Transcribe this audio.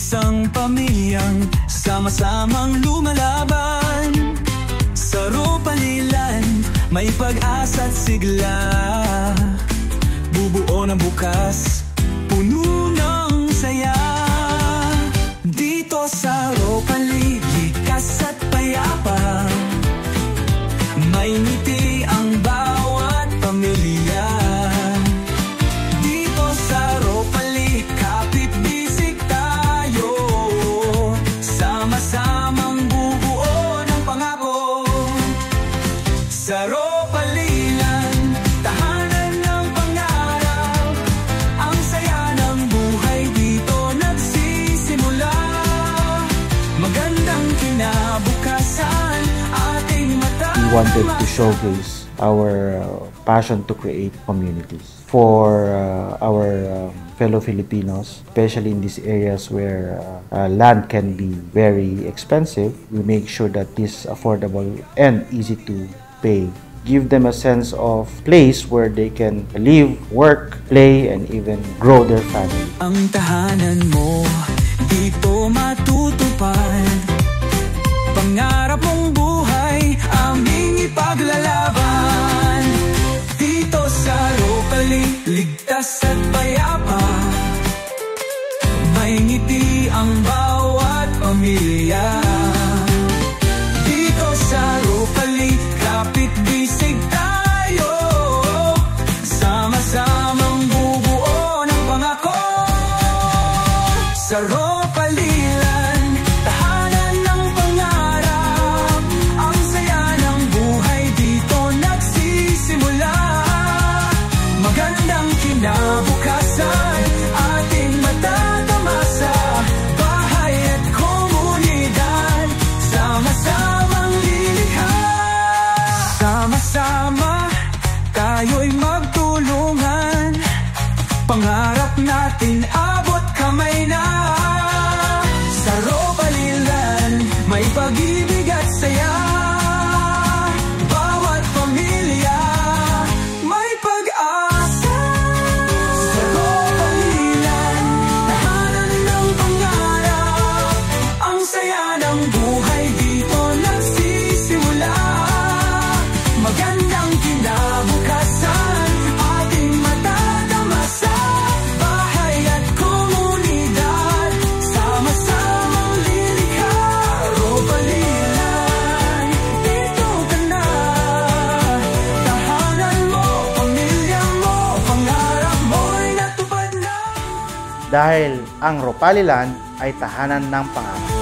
Isang pamilyang sama-samang lumalaban. Sa Ropalilan may pag-asa't sigla. Bubuo ng bukas, puno ng saya. Dito sa Ropali, likas at payapa. May ngiti ang bawat pamilya. Dito sa Ropali, kapit-bisig tayo. Sama-samang bubuo ng pangako. Sa Ropalilan, tahanan ng pangarap. Ang saya ng buhay dito nagsisimula. Magandang kinabukasan ating mata. We wanted to showcase our passion to create communities for our fellow Filipinos, especially in these areas where land can be very expensive. We make sure that this is affordable and easy to pay. Give them a sense of place where they can live, work, play, and even grow their family. Ang tahanan mo, dito matutupad. Pangarap mong buhay, aming ipaglalaban. Dito sa Ropali, ligtas at payapa. May ngiti ang bawat pamilya. Dito sa Ropali, kapit-bisig tayo. Sama-samang bubuo ng pangako. Sa Ropalilan, tahanan ng pangarap. Ang saya ng buhay dito nagsisimula. Magandang kinabukasan ating matatamasa. Bahay at komunidad, sama-samang lilikha. Sama-sama tayo'y magtulungan. Pangarap natin abot kamay na. Sa Ropalilan may pag-ibig at saya. Bawat pamilya may pag-asa. Sa Ropalilan, tahanan ng pangarap. Ang saya ng buhay dito nagsisimula. Magandang kinabukasan ating matatamasa. Bahay at komunidad, sama-samang lilikha. Ropalilan, dito ka na. Tahanan mo, pamilya mo, pangarap mo'y natupad na. Dahil ang Ropalilan ay tahanan ng pangarap.